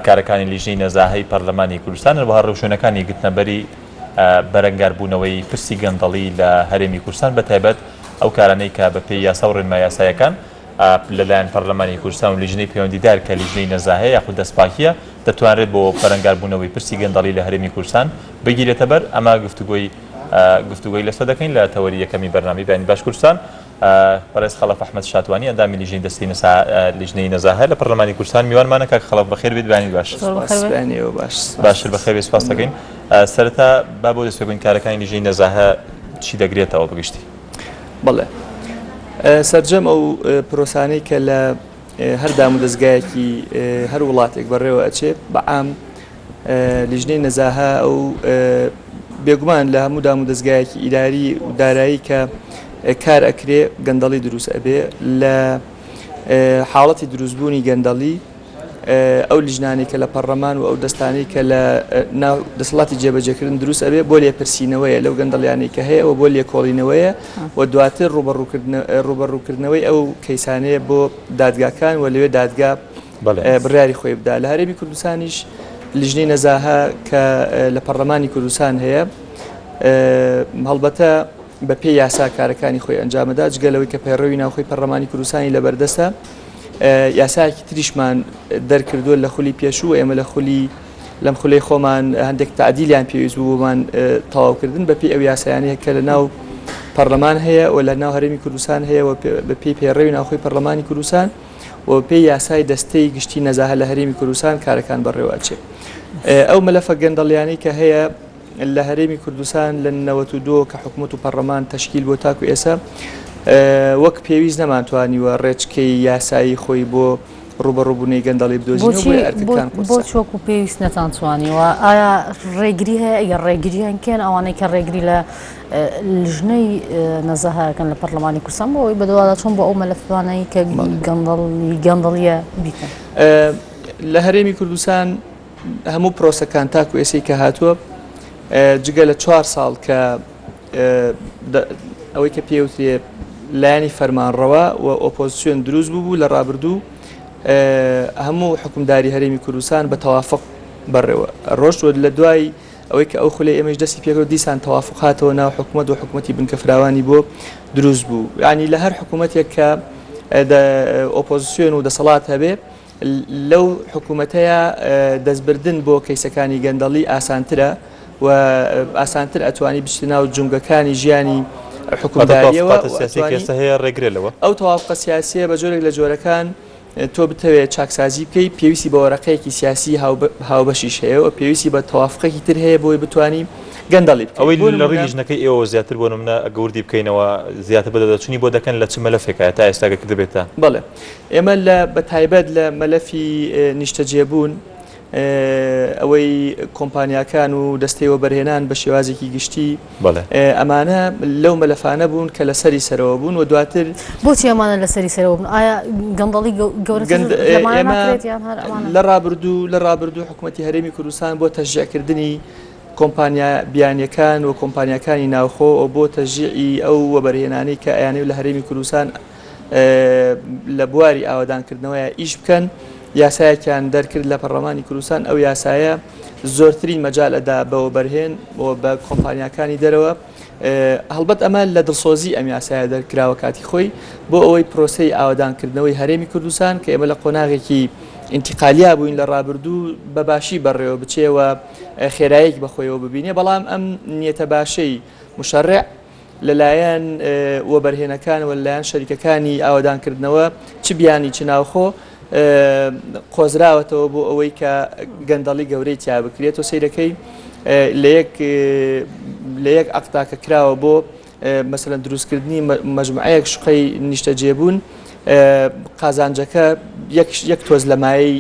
کارەکانی لیژنەی نەزاهەی پەرلەمانی کوردستان بە هەڕەوشێنەکانی گرتنەبەری بەرەنگاربوونەوەی پرسی گەندەڵی لە هەرێمی کوردستان بە تایبەت ئەو کارانەی کە بە پێی یاسا و ڕێنمای یاساییەکان لەلایەن پەرلەمانی کوردستان و لیژنەی پەیوەندیدار کە لیژنەی نەزاهەیە یاخود دەستپاکیە دەتوانرێت بۆ بەرەنگاربوونەوەی پرسی گەندەڵی لە هەرێمی کوردستان بگیرێتە بەر. ئەمە گفتوگۆی لەسەر دەکەین لە تەوەری یەکەمی بەرنامەی بەیانی باش کوردستان. بەڕێز خەڵەف ئەحمەد شاتوانی ئەندامی لیژنەی دەستەی لیژنەی نەزاهە لە پەرلەمانی کوردستان میوانمانە کاک خەڵەف بەخێر بێت بەیانی باش. باشتر بەخێر بێت سپاس دەکەین. سەرەتا با بۆ دەست پێبووین کارەکانی لیژنەی نەزاهە چی دەگرێتەوە بگشتی؟ بەڵێ سەرجەم ئەو پرۆسانەی کە لە هەر دام و دەستگایەکی هەر وڵاتێک بەڕێوە ئەچێت بەعام لیژنەی نەزاهە ئەو بێگومان لە هەموو دام و دەستگایەکی ئیداری و دارایی کە کار ئەکرێ گەندەڵی دروست ئەبێ لە حاڵەتی دروستبوونی گەندەڵی ئەو لیژنانی کە لە پەرلەمان و ئەو دەستانی کە لە ناو دەسەڵاتی جێبەجێکردن دروست ئەبێ بۆ لێپرسینەوەیە لەو گەندەڵیانەی کە هەیە و بۆ لێکۆڵینەوەیە و دواتر ڕوبەڕووکردنەوەی ئەو کەیسانەیە بۆ دادگاکان و لەوێ دادگا بڕیاری خۆی بدا. لە هەرێمی کوردستانیش لیژنەی نەزاهە کە لە پەرلەمانی کوردستان هەیە هەڵبەتە بە پێی یاسا کارەکانی خۆی ئەنجامەدا جگەلەوەی کە پەیڕەوی ناوخۆی پەرلەمانی کوردستانی لەبەردەستە یاسایەکی تریشمان دەرکردووە لە خولی پێشوو ئێمە لەم خولەی خۆمان هەندێک تعدیلیان پێویست بوومان تەواوکردن بە پێی ئەو یاسایانەیە کە لە ناو پەرلەمان هەیە و لە ناو هەرێمی کوردستان هەیە و بە پێی پەیڕەوی ناوخۆی پەرلەمانی کوردستان و پێی یاسای دەستەی گشتی نەزاهە لە هەرێمی کوردستان کارەکان بەڕێوەچێت. ئەو مەلەفە گەندەڵیانەی کە هەیە لە هەرێمی کوردستان لە 92 کە حکوومەت و پەرلەمان تەشکیل بۆ تاکو ئێستا وەک پێویست نەمانتوانیوە ڕێچکەی یاسایی خۆی بۆ ڕوبەڕووبوونەی گەندەڵی بدۆزینەوە بۆ چۆکو پێویست نەتانتوانیوە. ئایا ڕێگری هەیە ئەگەر ڕێگریان کێن ئەوانەی کە ڕێگری لە لیژنەی نەزاهەکەن لە پەرلەمانی کوردستان بۆ ئەوەی بەدەوادا چۆن بۆ ئەو مەلەفانەی کە گەندەڵیە بیکەن؟ لە هەرێمی کوردستان هەموو پرۆسەکان تاکو ئێسەی کە هاتووە جگە لە 4 ساڵ کە ئەوەی کە پێوترێ لایەنی فەرمانڕەوە و ئۆپۆزیسیۆن دروست بوو لە ڕابردوو هەموو حکومداری هەرێمی کوردستان بە تەوافق بەڕێوە ڕۆژ لە دوای ئەوەی کە ئەو خولەی ئێمەش دەستی پێکەوە دیسان تەوافق هاتەوە ناو حکوومەت و حکوومەتی بنکەفراوانی بۆ دروست بوو. یعنی لە هەر حکوومەتێک کە ئۆپۆزیسیۆن و دەسەڵات هەبێ لەو حکوومەتەیە دەستبردن بۆ کەیسەکانی گەندەڵی ئاسانترە و ئاسانتر ئەتوانی بچنە ناو جونگەکانی ژیانی حکومداریەوە هەیە ڕێگرێتەوە. ئەو تەواوقە سیاسیە بە جۆرێک لە جۆرەکان تۆ بتەوێت چاکسازی بکەی پێویستی بە وەرەقەیەکی سیاسی هاوبەشیش هەیە و پێویستی بە تەوافقێکی تر هەیە بۆی بتوانی گەندەڵی بکەیت. ئەوەی لە ڕووی لیژنەکەی ئێوە زیاتر بۆ نمونە گەوردی بکەینەوە زیاتر بەدەچوونی بۆ دەکەن لە چ مەلەفێکە تا ئێستاگە دەبێتە؟ بەڵێ ئێمە بە تایبەت لە مەلەفی نیشتەجێبوون ئەوەی کۆمپانیاکان و دەستەیەوە بەرهێنان بە شێوازێکی گشتی ئەمانە لەو مەلەفانە بوون کە لەسەری سەرەوە بوون و دواتر بۆچی ئەمانە لەسەری سەرەوە بوون؟ ئایا گەندەڵی گەورەتر لە ڕابردوو حکوومەتی هەرێمی کوردستان بۆ تەشجیعکردنی کۆمپانیا بیانیەکان و کۆمپانیاکانی ناوخۆ و بۆ تەشجیعی ئەو وەبەرهێنانەی کە ئەیانەی لە هەرێمی کوردستان لە بواری ئاوادانکردنەوەیە ئیش بکەن یاسایەکیان دەرکرد لە پەرلەمانی کوردستان ئەو یاسایە زۆرترین مەجال ئەدا بەوە بەرهێن بە کۆمپانیاکانی دەرەوە. هەڵبەت ئەمە لە دڵسۆزی ئەم یاسایە دەرکراوە کاتی خۆی بۆ ئەوەی پرۆسەی ئاوادانکردنەوەی هەرێمی کوردستان کە ئێمە لە قۆناغێکی ئینتیقالیا بووین لە ڕابردوو بەباشی بەڕێوە بچێوە خێراییەک بەخۆیەوە ببینێ. بەڵام ئەم نیەتە باشەی مشەڕع لەلایەن وەبەرهێنەکان و لەلایەن شەریکەکانی ئاوادانکردنەوە چ بیانی چ ناوخۆ قۆزراوەتەوە بۆ ئەوەی کە گەندەڵی گەورەی تیا بکرێت و سیرەکەی لە یەک ئەقتاکە کراوە بۆ مەسەلەن دروستکردنی مەجموعەیەک شقەی نیشتەجێبوون قازانجەکە یەک تۆز لە مایەی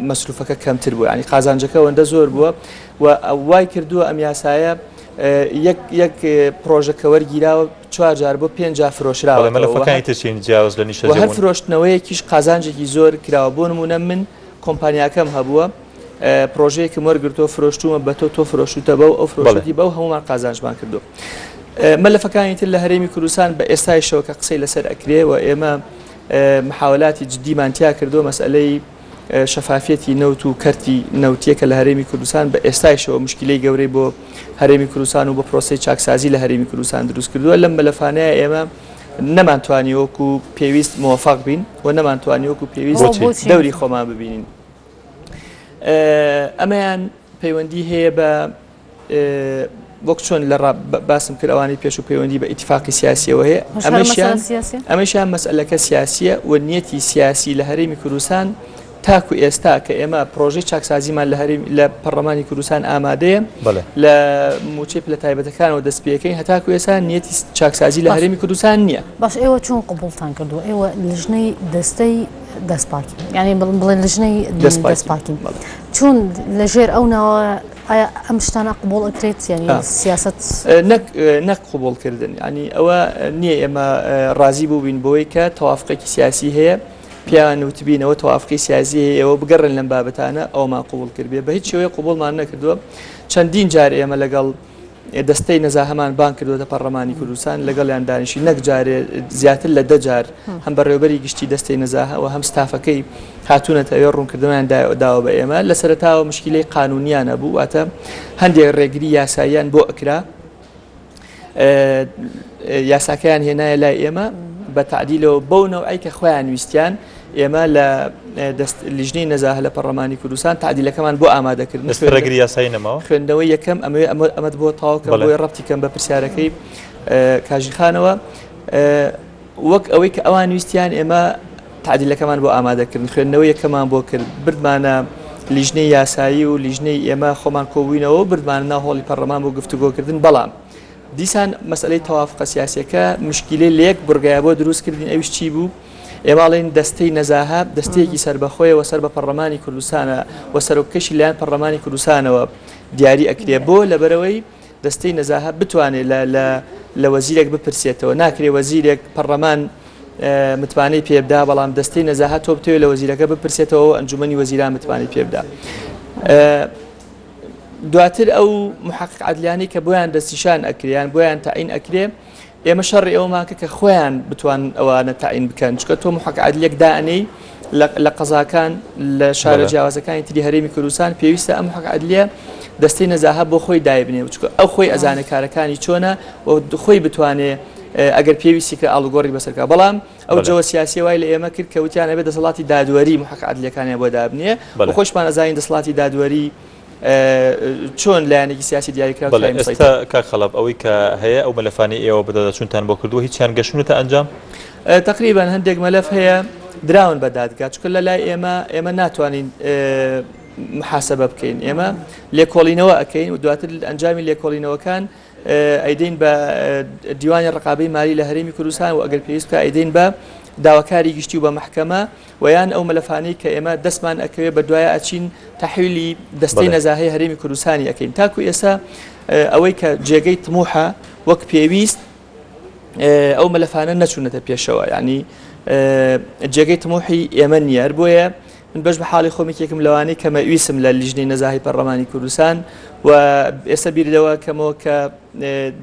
مەسروفەکە کەمتر بووە. ینی قازانجەکە وەندە زۆر بووە و وای کردووە ئەم یاسایە یەک پرۆژەکە وەرگیراوە 4 جار بۆ 5 جار فرۆشراوە هەر فرۆشتنەوەیەکیش قازانجێکی زۆر کراوە. بۆ نمونە من کۆمپانیاکەم هەبووە پرۆژەیەکم وەرگرتۆ فرۆشتومە بە تۆ فرۆشتوتە بەو ئەو فرۆشتی بەو هەمومان قازانجمان کردو. مەلەفەکانی تر لە هەرێمی کوردستان بە ئێستایشەوە کە قسەی لەسەر ئەکرێ و ئێمە محاولاتی جدیمان تیا کردو مەسئلەی شەفافێتی نەوت و کەرتی نەوتیەکە لە هەرێمی کوردستان بە ئێستایشەوە مشکلەی گەورەی بۆ هەرێمی کوردستان و بە پرۆسەی چاکسازی لە هەرێمی کوردستان دروست کردووە لەم مەلەفانەیە ئێمە نەمانتوانی وەکو پێویست موفق بین و نەمانتوانی وەکو پێویست دەوری خۆمان ببینین. ئەمەیان پەیوەندی هەیە بە وەک چۆن لە باسم کرد ئەوانی پێش و پەیوەندی بە ئیتیفاقی سیاسیەوە هەیە ئەمەشیان مەسئلەکە سیاسیە و نیەتی سیاسی لە هەرێمی کوردستان تاکو ئێستا کە ئێمە پرۆژەی چاکسازیمان لە پەرلەمانی کوردستان ئامادەیە لە موچەی پلە تایبەتەکانەوە دەست پێەکەین هەتاکو ئێستا نیەتی چاکسازی لە هەرێمی کوردستان نییە. باش ئێوە چۆن قبولتان کردووە ئێوە لیژنەی دەستەی دەستپاکی یعنی بڵێن لیژنەی دەستپاکین چۆن لەژێر ئەوەوە ئایا ئەم شتانە قبول ئەکرێت ینی سیاست نەک قبولکردن ینی ئەوە نییە ئێمە ڕازی بووبین بۆی کە تەوافقێکی سیاسی هەیە پیان وتبینەوە تەوافقی سیاسی ئێوە بگەڕن لەم بابەتانە ئەومان قبول کردبێ بە هیچ شێوەیە قبولمان نەکردووە چەندین جار ئێمە لەگەڵ دەستەی نەزاهەمان بان کردوتە پەرلەمانی کوردستان لەگەڵیان دانیشی نەک جارێ زیاتر لە 10 جار هەم بەڕێوەبەری گشتی دەستەی نەزاهەوە هەم ستافەکەی هاتوونەتە ئەوێ ڕوونکردنیان داوە بە ئێمە لە سەرەتاوە مشکلەی قانونیانە بوو واتە هەندێک ڕێگری یاساییان بۆ ئەکرا یاساکەیان هێنایە لای ئێمە بە تعدیلەوە بەو نەوعی کە خۆیان ویستیان ئێمە لە لیژنەی نەزاهە لە پەرلەمانی کوردستان تعدیلەکەمان بۆ ئامادەکردن ڕێگری یاسایی نەماوە خوێندنەوەی یەکەم ئەمەد بۆ تاوکە بۆی ڕەبتی کەم بە پرسیارەکەی کاژیخانەوە وەک ئەوەی کە ئەوان ویستیان ئێمە تعدیلەکەمان بۆ ئامادەکردن خوێندنەوەی یەکەمان بۆ کرد بردمانە لیژنەی یاسایی و لیژنەی ئێمە خۆمان کۆبووینەوە بردمانە ناو هۆڵی پەرلەمان بۆ گفتوگۆکردن بەڵام دیسان مەسئلەی تەوافقە سیاسیەکە مشکلەی لە یەک بورگایە بۆ دروستکردین ئەویش چی بوو ئێماڵین دەستەی نەزاهە دەستەیەکی سەربەخۆیە وەسەر بە پەرلەمانی کوردستانە و سەرۆکەشی لایەن پەرلەمانی کوردستانەوە دیاری ئەکرێ بۆ لەبەرەوەی دەستەی نەزاهە بتوانێت لە وەزیرێک بپرسێتەوە ناکرێ وەزیرێک پەرلەمان متمانەی پێبدا بەڵام دەستەی نەزاهە تۆ بتوێت لە وەزیرەکە بپرسێتەوە ئەنجومەنی وەزیران متمانەی پێبدا دواتر ئەو محقق عەدلیانەی کە بۆیان دەستیشان ئەکریان بۆیان تاعین ئەکرێ ئێمە شەڕی ئەوماکە کە خۆیان بتوان ئەوانە تاعین بکەن چکە تۆ محقق عەدلیەک دائنەی لە قەزاکان لە شارە جیاوازەکانی تری هەرێمی کوردستان پێویستە ئەم محقق عەدلیە دەستەی نەزاهە بۆ خۆی دایبنێ چکە ئەو خۆی ئەزانە کارەکانی چۆنە و خۆی بتوانێ ئەگەر پێویستی کە ئاڵوگۆڕی بەسەرکە بەڵام ئەو جەوە سیاسی وای لە ئێمە کرد کە وتیانە بێت دەسەڵاتی دادوەری محقق عەدلیەکانیان بۆ دابنێ و خۆشمان ئەزانین دەسەڵاتی دادوەری چۆن لایەنێکی سیاسی دیاریکراوە ئێستا کاک خەڵەب ئەوەی کە هەیە ئەو مەلەفانی ئێوە بەدەچوونتان بۆ کردووە هیچیان گەشتونەتە ئەنجام تقریبا هەندێک مەلەف هەیە دراون بە دادگا چکە لە لای ئێمە ناتوانین محاسبە بکەین ئێمە لێکۆڵینەوە ئەەکەین و دواتر ئەنجامی لێکۆڵینەوەکان ئەیدەین بە دیوانی ڕقابەی مالی لە هەرێمی کوردستان و ئەگەر پێویست بکە ئەیدەین بە داواکاری گشتی و بە محکەمە ویان ئەو مەلەفانەی کە ئێمە دەستمان ئەکەوێت بە دوایە ئەچین تەحویلی دەستەی نەزاهەی هەرێمی کوردستانی ئەەکەین تاکو ئێستا ئەوەی کە جێگەی طموحە وەک پێویست ئەو مەلەفانە نەچوونەتە پێشەوە ینی جێگەی طموحی ئێمە نییە بۆیە من بەش بە حاڵی خۆمێکێکم لەوانەی کە مەویسم لە لیژنەی نەزاهی پەرلەمانی کوردستان و ئێستا بیردەوە کەمەوە کە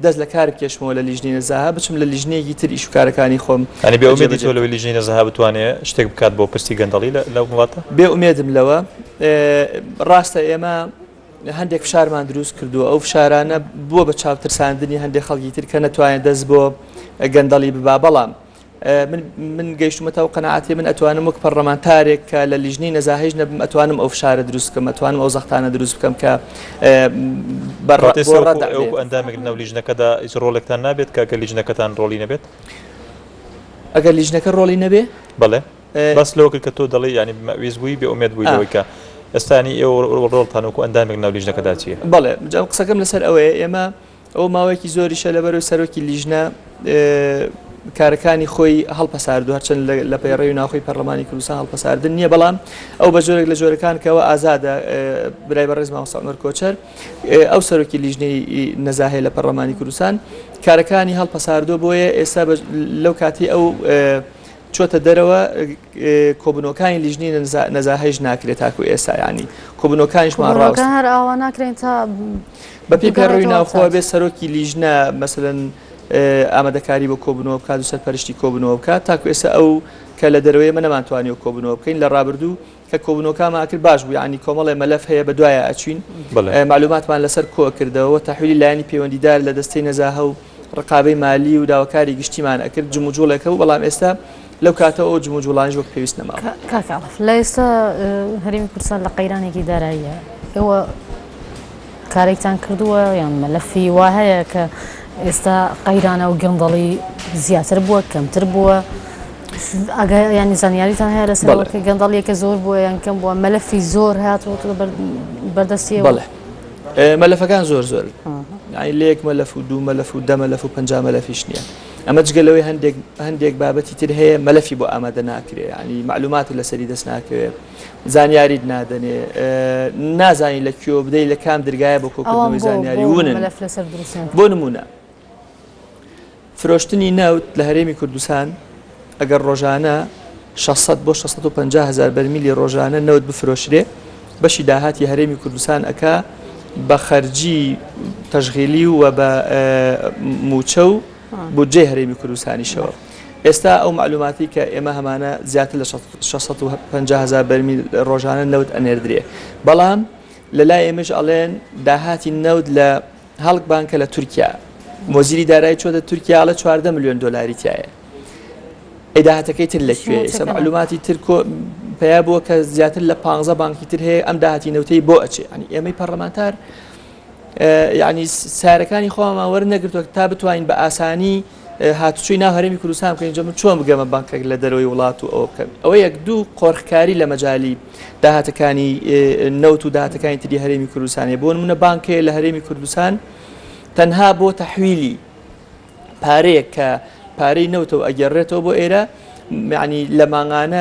دەست لە کار بکێشمەوە لە لیژنەی نەزاهە بچم لە لیژنەیەکی تر ئیش و کارەکانی خۆم ئەنی بێ ئومێدی تۆ لەوەی لیژنەی نەزاهە بتوانێت شتێک بکات بۆ پرسی گەندەڵی لەو وڵاتە بێ ئومێدم لەوە ڕاستە ئێمە هەندێک فشارمان دروست کردووە ئەو فشارانە بووە بە چاوترساندنی هەندێک خەڵکی تر کە نەتوانێت دەست بۆ گەندەڵی ببا بەڵام من گەیشتمەوە قەنەعاتی من ئەتوانم وەک پەرلەمانتارێک کە لە لیژنەی نەزاهەیش نەبم ئەتوانم ئەو فشارە دروست بکەم ئەتوانم ئەو زەختانە دروست بکەم کە ئەندامێک نەو لیژنەکەدا هیچ ڕۆڵێکتان نابێت کە لیژنەکەتان ڕۆڵی نەبێت ئەگەر لیژنەکە ڕۆڵی نەبێ بەڵێ بەس لەوە کرد کە تۆ دەڵێ ینی مەویست بووی بێ ئومێد بووی لەوەی کە ئێستانی ئێوە ڕۆڵتان وەکو ئەندامێک ناو لیژنەکەدا چییە بەڵێ قسەکەم لەسەر ئەوەیە ئێمە ئەو ماوەیەکی زۆریشە لەبەرەوەی سەرۆکی لیژنە کارەکانی خۆی هەڵپەساردووە هەرچەند لە پەیڕێی و ناوخۆی پەرلەمانی کوردستان هەڵپەساردن نییە بەڵام ئەو بە جۆرێک لە جۆرەکان کەەوە ئازادە برای بەڕێز مامۆستا عومەر کۆچەر ئەو سەرۆکی لیژنەی نەزاهەیە لە پەرلەمانی کوردستان کارەکانی هەڵپەساردووە بۆیە ئێستا لەو کاتی ئەو چۆتە دەرەوە کۆبنەوەکانی لیژنەی نەزاهەیش ناکرێت تاکو ئێستا ینی کۆبنەوەکانیشمان ڕاست هەر ئاوا ناکرێن تا بەپی پەیڕەوی ناوخۆ بێ سەرۆکی لیژنە مەسەلەن ئامادەکاری بۆ کۆبنەوە بکات و سەرپەرشتی کۆبنەوە بکات تاکو ئێستا ئەو کە لە دەروەیە من نەمانتوانیەوە کۆبنەوە بکەین لە ڕابردوو کە کۆبوونەوەکانمان کرد باش بوو ینی کۆمەڵێ مەلەف هەیە بە دوایە ئەچوین معلوماتمان لەسەر کۆ کردەوە تەحویلی لایەنی پەیوەندیدار لە دەستەی نەزاهە و ڕقابەی مالی و داواکاری گشتیمان ئەکرد جموجوڵێکە و بەڵام ئێستا لەو کاتەوە جموجوڵانیش وەک پێویست نەماوە. کاکاڵف لە ئێستا هەرێمی کوردستان لە قەیرانێکی داراییە ئێوە کارێکتان کردووە یان مەلەفی وا هەیە کە ئێستا قەیرانە و گەندەڵی زیاتر بووە کەمتر بووە ینی زانیاریتان هەیە لەسەر گەندەڵیەکە زۆر بووە یان کەم بووە مەلەفی زۆر هاتووە بەردەستیەوە؟ بەڵێ مەلەفەکان زۆر زۆر لەیەک مەلەف و دوو مەلەف و دە مەلەف و پەنجا مەلەفیش نییە ئەمە جگەلەوەی هەندێک بابەتی تر هەیە مەلەفی بۆ ئامادە ناکرێ ینی معلومات لەسەری دەست ناکەوێت زانیاریت نادەنێ نازانی لەکوێ بدەی لە کام دەرگایە بۆ کۆکردنەوەی زانیاری ونن بۆ نمونە فرۆشتنی نەوت لە هەرێمی کوردستان ئەگەر ڕۆژانە 600 بۆ 650 هزار بەرمیلی ڕۆژانە نەوت بفرۆشرێ بەشی داهاتی هەرێمی کوردستان ئەکا بە خەرجی تەشغیلی و بە موچە و بودجێ هەرێمی کوردستانیشەوە ئێستا ئەو معلوماتی کە ئێمە هەمانە زیاتر لە 650 هزار بەرمیل ڕۆژانە نەوت ئەنێردرێ بەڵام لەلای ئێمەش ئەڵێن داهاتی نەوت لە هەڵک بانکە لە تورکیا مۆزیری دارایی چۆتە تورکیا ئەڵە 14 ملیۆن دۆلاری تایە ئێداهاتەکەی تر لەکوێ ئێستا معلوماتی تر پیا بووە کە زیاتر لە 15 بانکی تر هەیە ئەم داهاتی نەوتەی بۆ ئەچێ ینی ئێمەی پەرلەمانتار ینی سارەکانی خۆمان وەرنەگرتووە تا بتوانین بە ئاسانی هاتوچووی ناو هەرێمی کوردستان بکەین جەمە چۆن بگەمە بانکێک لە دەرەوەی وڵات و ئەوە بکەم ئەوە یەک دوو قۆڕخکاری لە مەجای داهاتەکانی نەوت و داهاتەکانی تری هەرێمی کوردستانێ بۆ نمونە بانکێ لە هەرێمی کوردستان تەنها بۆ تەحویلی پارەیەک کە پارەی نەوتەوە ئەگەڕێتەوە بۆ ئێرە یعنی لە مانگانە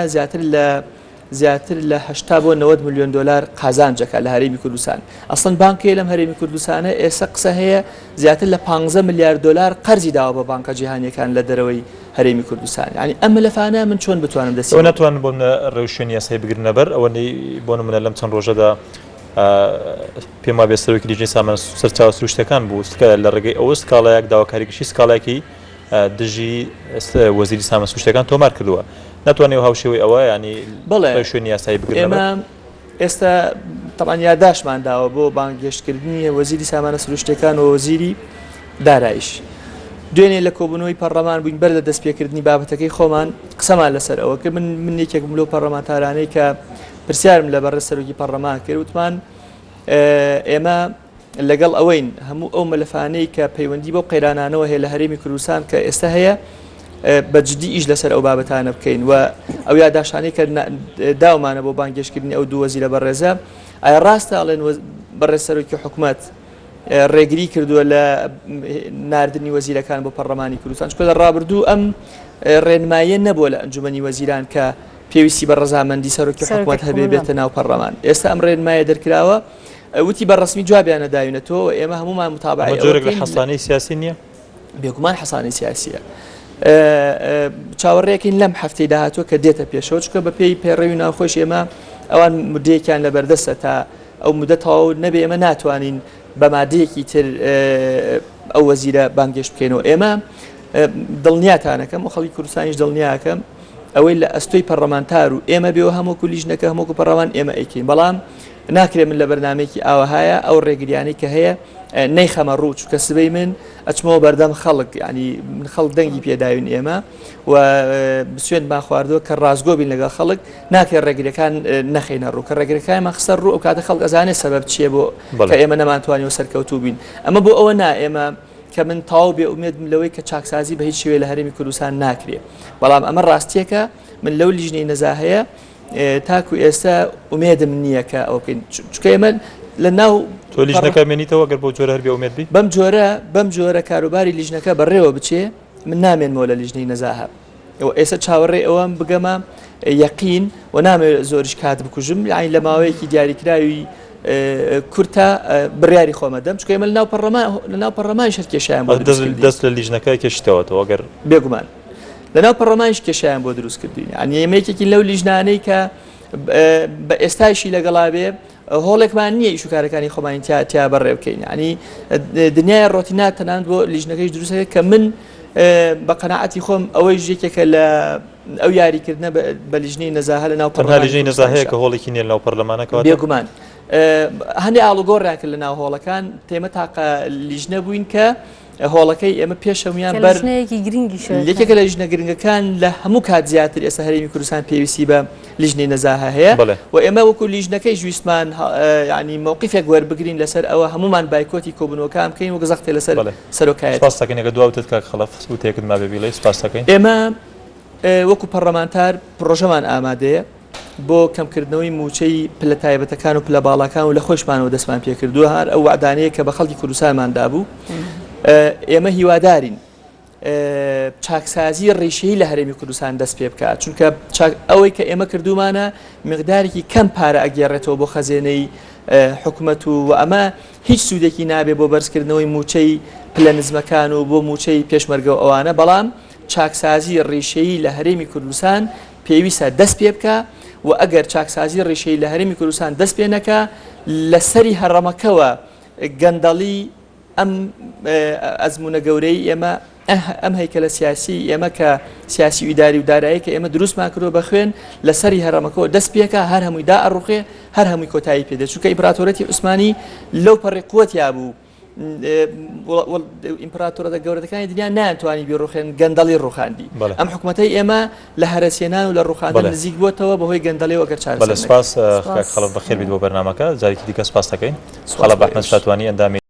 زیاتر لە 80 بۆ 90 ملیۆن دلار قازانجەکە لە هەرێمی کوردستان ئەسڵەن بانکێ لەم هەرێمی کوردستانە ئێستا قسە هەیە زیاتر لە 15 میلیارد دلار قەرزی داوە بە بانکە جیهانیەکان لە دەرەوەی هەرێمی کوردستان ینی ئەم مەلەفانە من چۆن بتوانم دەست ناتوان بۆ ڕێوشێنی یاسایی بگرنە بەر ئەوەی بۆ نمونە لەم چەند ڕۆژەدا پێما بێسەرۆکی لیژنەی سامانە سەرچاوە سروشتەکان بوو لە ڕێگەی ئەوە سکاڵایەک داواکاریگەشی سکاڵایەکی دژی وەزیری سامانە سروشتەکان تۆمار کردووە ناتوانێت هاوشێوەی ئەوە ینی بڵێ شوێنی یاسایی بگرێت ئێستا تەمان یاداشمان داوە بۆ بانگێشتکردنی وەزیری سامانە سروشتەکان و وەزیری دارایش دوێنێ لە کۆبوونەوەی پەرلەمان بووین بەردە دەستپێکردنی بابەتەکەی خۆمان قسەمان لەسەر ئەوە کە من یەکێکم لەو پەرلەمانتارانەی کە پرسیارم لە بەڕێز سەرۆکی پەرلەمان کرد وتمان ئێمە لەگەڵ ئەوەین هەموو ئەو مەلەفانەی کە پەیوەندی بۆ قەیرانانەوە هەیە لە هەرێمی کوردستان کە ئێستا هەیە بەجددی ئیش لەسەر ئەو بابەتانە بکەین و ئەو یاداشانەی کە داومانە بۆ بانگێشتکردنی ئەو دوو وەزیرە بەڕێزە ئایا ڕاستە ئەڵێن بەڕێز سەرۆکی حکوومەت ڕێگری کردووە لە ناردنی وەزیرەکان بۆ پەرلەمانی کوردستان چکە لە ڕابردوو ئەم ڕێنمایە نەبووە لە ئەنجومەنی وەزیران کە پێویستی بە ڕەزامەندی سەرۆکی حکوومەت هەبێ بێتە ناو پەرلەمان ئێستا ئەم ڕێنمایە دەرکراوە وتی بە ڕسمی جوابیانە داوینەتەوە ئێمە هەمومان متابعی جۆرێک لە حەسانەی سیاسی نییە بێگومان حەسانەی سیاسیە چاوەڕێکین لەم هەفتەی داهاتوە کە دێتە پێشەوە چکە بە پێی پێڕێوی ناوخۆش ئێمە ئەوان مدەیەکیان لە بەردەستە تا ئەو مدە تەواو نەبێ ئێمە ناتوانین بە مادەیەکی تر ئەو وەزیرە بانگێشت بکەینەوە ئێمە دڵنیاتانەکەم و خەڵکی کوردستانیش دڵنیاکەم ئەوەی لە ئەستۆی پەرلەمانتار و ئێمە بێەوە هەموو لیژنەکە هەموو پەرلەمان ئێمە ئەیکەین بەڵام ناکرێت من لە بەرنامێکی ئاوەهایە ئەو ڕێگریانەی کە هەیە نەیخەمە ڕوو چکە سبەی من ئەچمەوە بەردەم خەڵک ینی من خەڵک دەنگی پێداوین ئێمە و بسوێن با خواردەوە کە ڕازگۆ بین لەگەڵ خەڵک ناکرێت ڕێگریەکان نەخینە ڕوو کە ڕێگریەکانمان خسەر ڕوو ئەو کاتە خەڵک ئەزانێت سەبەب چییە بۆ کە ئێمە نەمانتوانیەوە سەرکەوتوو بین ئەمە بۆ ئەوە نا ئێمە کە من تاو بێ ئومێدم لەوەی کە چاکسازی بە هیچ شێوێ لە هەرێمی کوردستان ناکرێت بەڵام ئەمە ڕاستیەکە من لەو لیژنەی نەزا هەیە تاکو ئێستا ئومێدم نییە کە ئەو بکەین چکە ئێمە لە ناو تۆ لیژنەکە مێنیتەوە گەر بۆ جۆرە هەر بێ ئومێد بی بەم جۆرە کاروباری لیژنەکە بەڕێوە بچێ من نامێنمەوە لە لیژنەی نەزاهە ئێستا چاوەڕێ ئەوەم بگەمە یەقین و نامێت زۆریش کات بکوژم یعنی لە ماوەیەکی دیاریکراوی کورتە بڕیاری خۆمەدەم چکە ئێمە لە ناو پەرلەمانی شەر کێشیان بۆ دەست لە لیژنەکە کێشتەوەەوە گەر بێگومان لە ناو پەرلەمانیش کێشیان بۆ دروست کردوین ئەنی ئێمەیەکێکی لەو لیژنانەی کە بە ئێستایشی لەگەڵا بێ هۆڵێکمان نییە ئیشوکارەکانی خۆمانی تیا بەڕێ بکەین ینی دنیای ڕۆتینات تەنان بۆ لیژنەکەیش دروستەکە کە من بە قەناعەتی خۆم ئەوەی ژێکێکە لە ئەو یاریکردنە بە لیژنەی نەزاهە لە ناو تەنها لیژنەی نەزاهەیە کە هۆڵێکی نییە لەناو پەرلەمانەکەوە بێگومان هەندێک ئاڵوگۆڕیان کرد لە ناو هۆڵەکان تێمە تاقە لیژنە بووین کە هۆڵەکەی ئێمە پێشەویان بەر یەکێکە لە لیژنە گرنگەکان لە هەموو کات زیاتر ئێستا هەرێمی کوردستان پێویستی بە لیژنەی نەزاهە هەیە و ئێمە وەکو لیژنەکەی جویستمان ینی مووقیفێک وەربگرین لەسەر ئەوە هەمومان بایکۆتی کۆبنەوەکان بکەین و گەزەختێ لەسەر سەرۆکایەت سپاس دەکەین ئەگە دواوتت کاک خەڵەف وتێکت ما بێبیڵێ سپاس دەکەین. ئێمە وەکو پەرلەمانتار پرۆژەمان ئامادەیە بۆ کەمکردنەوەی موچەی پلە تایبەتەکان و پلە باڵاکان و لە خۆشمانەوە دەستمان پێکردووە هەر ئەو وعدانەیە کە بە خەڵکی کوردستانماندا بوو. ئێمە هیوادارین چاکسازی ڕێشەیی لە هەرێمی کوردستان دەست پێ بکات چونکە ئەوەی کە ئێمە کردومانە مقدارێکی کەم پارە ئەگەڕێتەوە بۆ خەزێنەی حکوومەت و ئەمە هیچ سوودێکی نابێ بۆ بەرزکردنەوەی موچەی پلە نزمەکان و بۆ موچەی پێشمەرگە ئەوانە بەڵام چاکسازی ڕێشەیی لە هەرێمی کوردستان پێویستە دەست پێ بکە و ئەگەر چاکسازی ڕێشەیی لە هەرێمی کوردستان دەست پێ نەکە لەسەری هەڕەمەکەوە گەندەڵی ئەم ئەزمونە گەورەی ئێمە ئەم هەیکەلە سیاسی ئێمە کە سیاسی ئیداری و دارایی کە ئێمە دروستمان کردووە بە خوێن لەسەری هەرەمەکەەوە دەست پێکە هەر هەمووی دا ئەڕوخێ هەر هەمووی کۆتایی پێدە چونکە ئیمپراتۆرەتی عوسمانی لەو پەڕی قووەتیا بوو ئیمپراتۆرەتە گەورەکانی دنیا ناتوانانی بیڕوخێن گەندەڵی ڕوخاندی ئەم حکوومەتەی ئێمە لە هەرەسێنان و لە ڕوخاندن نزیک بووەتەوە بەهۆی گەندەڵی وەگەر چارەسەر سپاس خەڵک بەخێر بیت بۆ بەرنامەکە جارێکی دیکە سپاس دەکەین خەڵە بەحمەد شاتوانی ئەندامی